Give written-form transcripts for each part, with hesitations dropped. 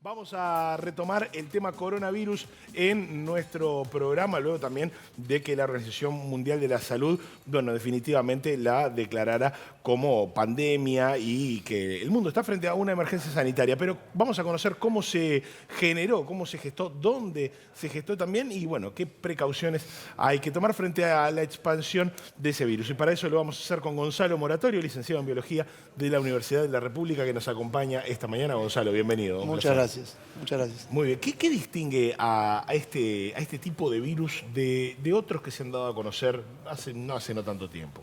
Vamos a retomar el tema coronavirus en nuestro programa, luego también de que la Organización Mundial de la Salud, bueno, definitivamente la declarara como pandemia y que el mundo está frente a una emergencia sanitaria. Pero vamos a conocer cómo se generó, cómo se gestó, dónde se gestó también y, bueno, qué precauciones hay que tomar frente a la expansión de ese virus. Y para eso lo vamos a hacer con Gonzalo Moratorio, licenciado en Biología de la Universidad de la República, que nos acompaña esta mañana. Gonzalo, bienvenido. Muchas gracias. Muchas gracias. Muy bien. ¿Qué distingue a este tipo de virus de otros que se han dado a conocer no hace no tanto tiempo?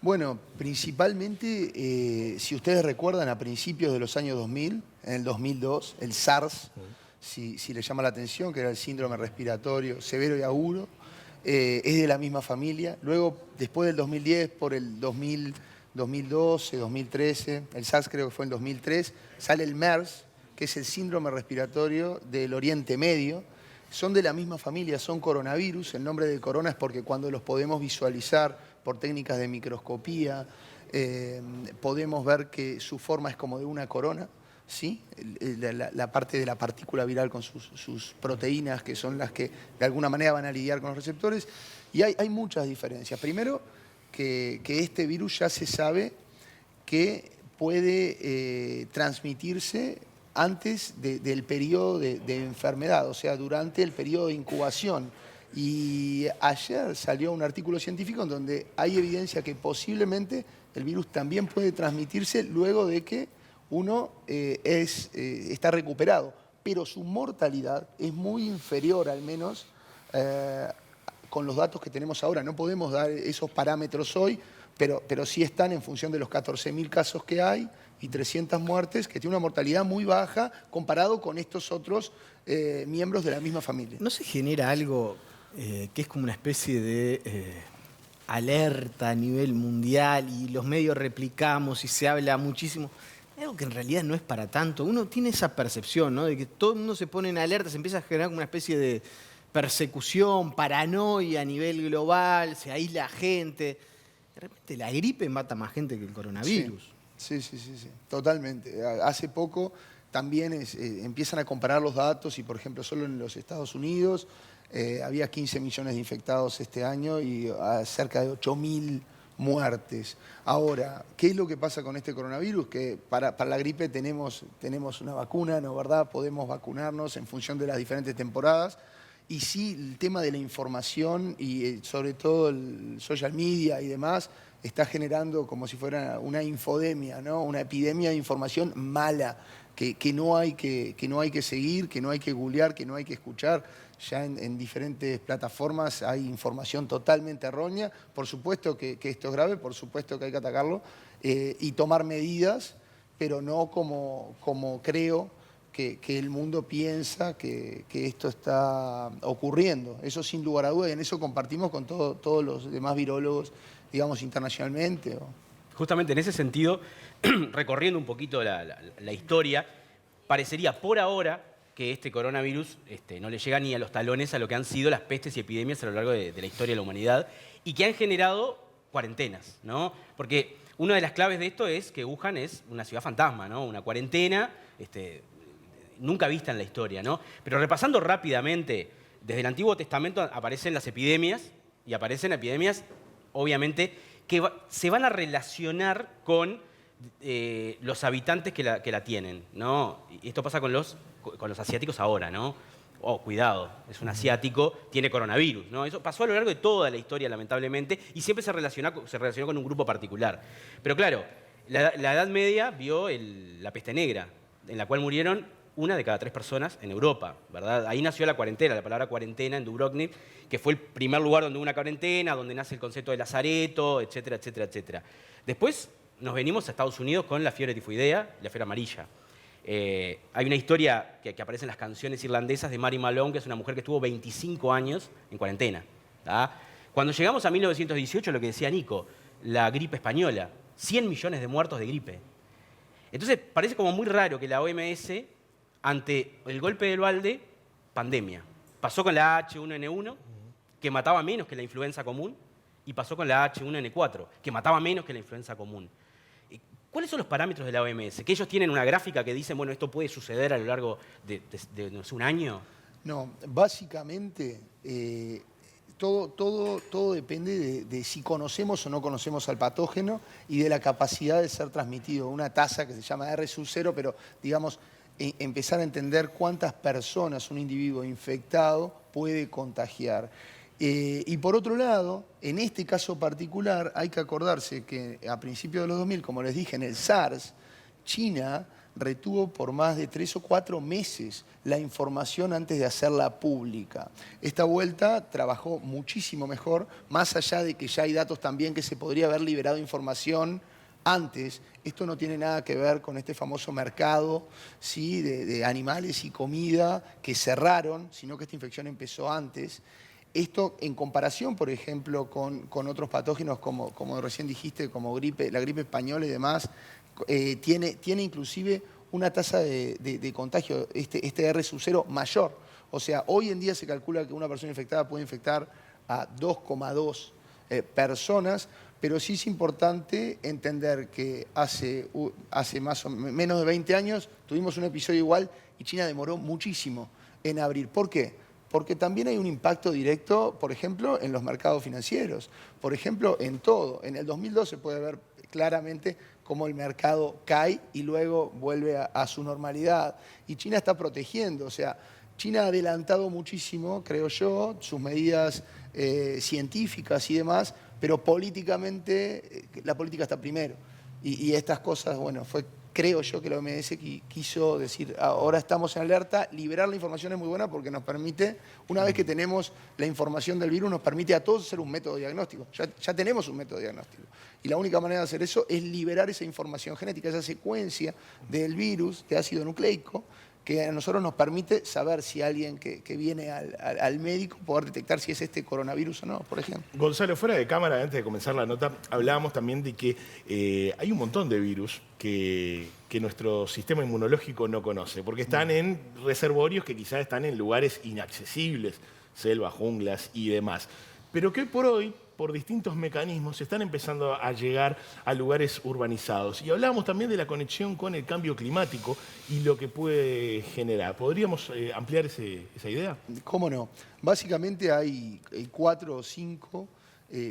Bueno, principalmente, si ustedes recuerdan, a principios de los años 2000, en el 2002, el SARS, si le llama la atención, que era el síndrome respiratorio severo y agudo, es de la misma familia. Luego, después del 2010, por el 2012, 2013, el SARS creo que fue en 2003, sale el MERS, que es el síndrome respiratorio del Oriente Medio. Son de la misma familia, son coronavirus. El nombre de corona es porque cuando los podemos visualizar por técnicas de microscopía, podemos ver que su forma es como de una corona, ¿sí? La parte de la partícula viral con sus proteínas, que son las que de alguna manera van a lidiar con los receptores. Y hay muchas diferencias. Primero, que este virus ya se sabe que puede transmitirse antes del periodo de enfermedad, o sea, durante el periodo de incubación. Y ayer salió un artículo científico en donde hay evidencia que posiblemente el virus también puede transmitirse luego de que uno está recuperado, pero su mortalidad es muy inferior, al menos con los datos que tenemos ahora. No podemos dar esos parámetros hoy, pero sí están en función de los 14.000 casos que hay y 300 muertes, que tiene una mortalidad muy baja comparado con estos otros miembros de la misma familia. ¿No se genera algo que es como una especie de alerta a nivel mundial y los medios replicamos y se habla muchísimo? Algo que en realidad no es para tanto. Uno tiene esa percepción, ¿no?, de que todo el mundo se pone en alerta, se empieza a generar como una especie de persecución, paranoia a nivel global, se aísla gente. De repente la gripe mata más gente que el coronavirus. Sí, totalmente. Hace poco también empiezan a comparar los datos y, por ejemplo, solo en los Estados Unidos había 15 millones de infectados este año y cerca de 8.000 muertes. Ahora, ¿qué es lo que pasa con este coronavirus? Que para la gripe tenemos una vacuna, ¿no, verdad? Podemos vacunarnos en función de las diferentes temporadas. Y sí, el tema de la información y sobre todo el social media y demás está generando como si fuera una infodemia, ¿no? Una epidemia de información mala que no hay que seguir, que no hay que googlear, que no hay que escuchar. Ya en diferentes plataformas hay información totalmente errónea. Por supuesto que esto es grave, por supuesto que hay que atacarlo y tomar medidas, pero no como creo que el mundo piensa que esto está ocurriendo. Eso sin lugar a dudas, y en eso compartimos con todos los demás virólogos, digamos, internacionalmente. Justamente en ese sentido, recorriendo un poquito la historia, parecería por ahora que este coronavirus no le llega ni a los talones a lo que han sido las pestes y epidemias a lo largo de la historia de la humanidad y que han generado cuarentenas, ¿no? Porque una de las claves de esto es que Wuhan es una ciudad fantasma, ¿no? Una cuarentena nunca vista en la historia, ¿no? Pero repasando rápidamente, desde el Antiguo Testamento aparecen las epidemias y aparecen epidemias, obviamente, que se van a relacionar con los habitantes que la tienen, ¿no? Y esto pasa con los asiáticos ahora, ¿no? Oh, cuidado, es un asiático, tiene coronavirus, ¿no? Eso pasó a lo largo de toda la historia, lamentablemente, y siempre se relacionó con un grupo particular. Pero claro, la Edad Media vio la peste negra, en la cual murieron 1 de cada 3 personas en Europa, ¿verdad? Ahí nació la cuarentena, la palabra cuarentena en Dubrovnik, que fue el primer lugar donde hubo una cuarentena, donde nace el concepto de lazareto, etcétera, etcétera, etcétera. Después nos venimos a Estados Unidos con la fiebre tifoidea y la fiebre amarilla. Hay una historia que aparece en las canciones irlandesas de Mary Malone, que es una mujer que estuvo 25 años en cuarentena, ¿tá? Cuando llegamos a 1918, lo que decía Nico, la gripe española, 100 millones de muertos de gripe. Entonces parece como muy raro que la OMS, ante el golpe del balde, pandemia. Pasó con la H1N1, que mataba menos que la influenza común, y pasó con la H1N4, que mataba menos que la influenza común. ¿Cuáles son los parámetros de la OMS? ¿Que ellos tienen una gráfica que dicen, bueno, esto puede suceder a lo largo de no sé, un año? No, básicamente todo depende de si conocemos o no conocemos al patógeno y de la capacidad de ser transmitido. Una tasa que se llama R sub 0, pero digamos, empezar a entender cuántas personas un individuo infectado puede contagiar. Y por otro lado, en este caso particular, hay que acordarse que a principios de los 2000, como les dije, en el SARS, China retuvo por más de 3 o 4 meses la información antes de hacerla pública. Esta vuelta trabajó muchísimo mejor, más allá de que ya hay datos también que se podría haber liberado información antes. Esto no tiene nada que ver con este famoso mercado, ¿sí?, de animales y comida que cerraron, sino que esta infección empezó antes. Esto en comparación, por ejemplo, con otros patógenos, como recién dijiste, como la gripe española y demás, tiene inclusive una tasa de contagio, este R sub 0 mayor. O sea, hoy en día se calcula que una persona infectada puede infectar a 2,2 personas, pero sí es importante entender que hace más o menos de 20 años tuvimos un episodio igual y China demoró muchísimo en abrir. ¿Por qué? Porque también hay un impacto directo, por ejemplo, en los mercados financieros, por ejemplo, en todo. En el 2002 se puede ver claramente cómo el mercado cae y luego vuelve a su normalidad. Y China está protegiendo, o sea, China ha adelantado muchísimo, creo yo, sus medidas científicas y demás, pero políticamente, la política está primero. Y estas cosas, bueno, creo yo que la OMS quiso decir, ahora estamos en alerta, liberar la información es muy buena porque nos permite, una vez que tenemos la información del virus, nos permite a todos hacer un método diagnóstico. Ya tenemos un método diagnóstico. Y la única manera de hacer eso es liberar esa información genética, esa secuencia del virus de ácido nucleico, que a nosotros nos permite saber si alguien que viene al médico, poder detectar si es este coronavirus o no, por ejemplo. Gonzalo, fuera de cámara, antes de comenzar la nota, hablábamos también de que hay un montón de virus que nuestro sistema inmunológico no conoce, porque están en reservorios que quizás están en lugares inaccesibles, selvas, junglas y demás. Pero que por hoy, por distintos mecanismos, están empezando a llegar a lugares urbanizados. Y hablábamos también de la conexión con el cambio climático y lo que puede generar. ¿Podríamos ampliar esa idea? ¿Cómo no? Básicamente hay 4 o 5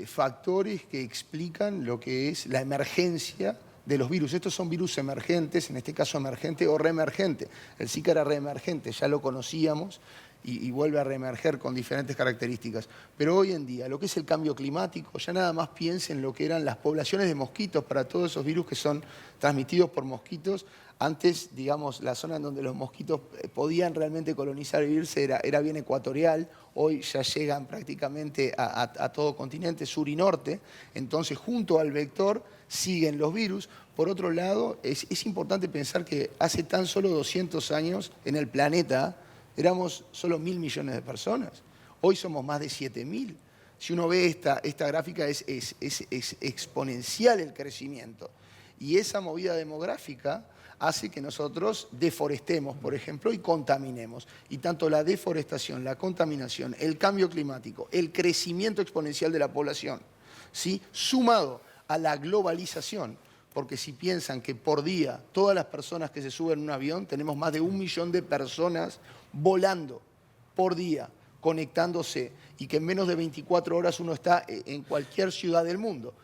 factores que explican lo que es la emergencia de los virus. Estos son virus emergentes, en este caso emergente o reemergente. El Zika era reemergente, ya lo conocíamos, y vuelve a reemerger con diferentes características. Pero hoy en día, lo que es el cambio climático, ya nada más piensen en lo que eran las poblaciones de mosquitos para todos esos virus que son transmitidos por mosquitos. Antes, digamos, la zona en donde los mosquitos podían realmente colonizar y vivirse era bien ecuatorial. Hoy ya llegan prácticamente a todo continente, sur y norte. Entonces, junto al vector siguen los virus. Por otro lado, es importante pensar que hace tan solo 200 años en el planeta éramos solo 1.000 millones de personas. Hoy somos más de 7.000. Si uno ve esta gráfica, es exponencial el crecimiento. Y esa movida demográfica hace que nosotros deforestemos, por ejemplo, y contaminemos. Y tanto la deforestación, la contaminación, el cambio climático, el crecimiento exponencial de la población, ¿sí?, sumado a la globalización, porque si piensan que por día todas las personas que se suben en un avión, tenemos más de 1 millón de personas volando por día, conectándose, y que en menos de 24 horas uno está en cualquier ciudad del mundo.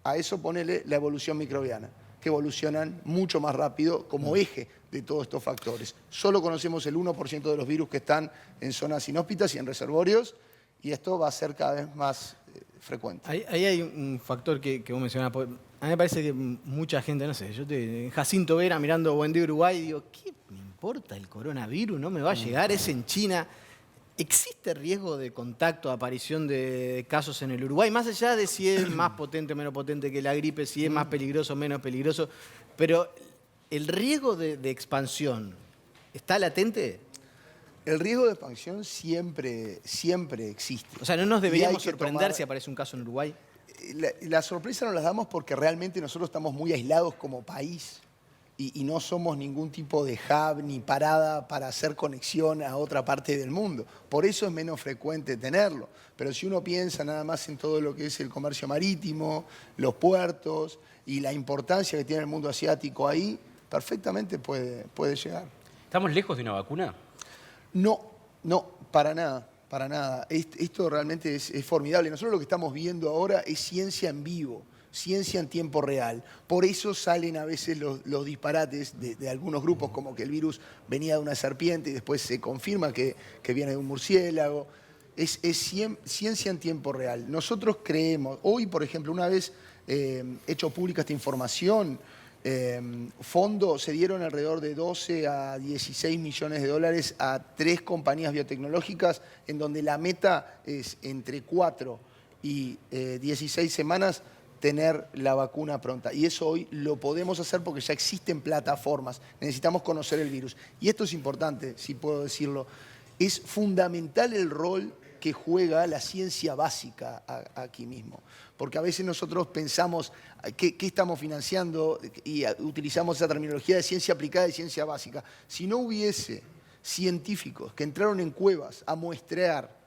A eso ponele la evolución microbiana, que evolucionan mucho más rápido como eje de todos estos factores. Solo conocemos el 1% de los virus que están en zonas inhóspitas y en reservorios, y esto va a ser cada vez más frecuente. Ahí hay un factor que vos mencionabas. A mí me parece que mucha gente, no sé, yo Jacinto Vera mirando Buen Día Uruguay, digo, ¿qué me importa el coronavirus? No me va a llegar, es en China. ¿Existe riesgo de contacto, aparición de casos en el Uruguay? Más allá de si es más potente o menos potente que la gripe, si es más peligroso o menos peligroso, pero ¿el riesgo de expansión está latente? El riesgo de expansión siempre existe. O sea, ¿no nos deberíamos sorprender si aparece un caso en Uruguay? La sorpresa nos la damos porque realmente nosotros estamos muy aislados como país. y no somos ningún tipo de hub ni parada para hacer conexión a otra parte del mundo. Por eso es menos frecuente tenerlo. Pero si uno piensa nada más en todo lo que es el comercio marítimo, los puertos y la importancia que tiene el mundo asiático ahí, perfectamente puede llegar. ¿Estamos lejos de una vacuna? No, para nada, para nada. Esto realmente es formidable. Nosotros lo que estamos viendo ahora es ciencia en vivo, ciencia en tiempo real. Por eso salen a veces los disparates de algunos grupos, como que el virus venía de una serpiente y después se confirma que viene de un murciélago. Es ciencia en tiempo real. Nosotros creemos, hoy por ejemplo, una vez hecho pública esta información, fondos se dieron alrededor de 12 a 16 millones de dólares a 3 compañías biotecnológicas, en donde la meta es entre 4 y 16 semanas tener la vacuna pronta. Y eso hoy lo podemos hacer porque ya existen plataformas. Necesitamos conocer el virus. Y esto es importante, si puedo decirlo. Es fundamental el rol que juega la ciencia básica aquí mismo. Porque a veces nosotros pensamos qué estamos financiando y utilizamos esa terminología de ciencia aplicada y ciencia básica. Si no hubiese científicos que entraron en cuevas a muestrear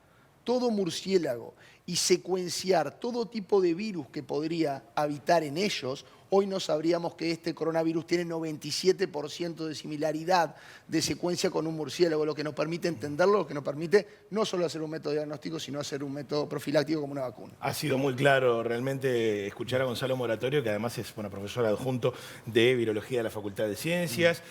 todo murciélago y secuenciar todo tipo de virus que podría habitar en ellos, hoy no sabríamos que este coronavirus tiene 97% de similaridad de secuencia con un murciélago, lo que nos permite entenderlo, lo que nos permite no solo hacer un método diagnóstico, sino hacer un método profiláctico como una vacuna. Ha sido muy claro realmente escuchar a Gonzalo Moratorio, que además es profesor adjunto de Virología de la Facultad de Ciencias,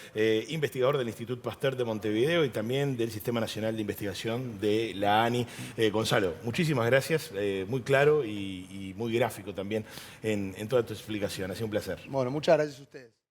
investigador del Instituto Pasteur de Montevideo y también del Sistema Nacional de Investigación de la ANI. Gonzalo, muchísimas gracias, muy claro y muy gráfico también en toda tu explicación. Ha sido un placer. Bueno, muchas gracias a ustedes.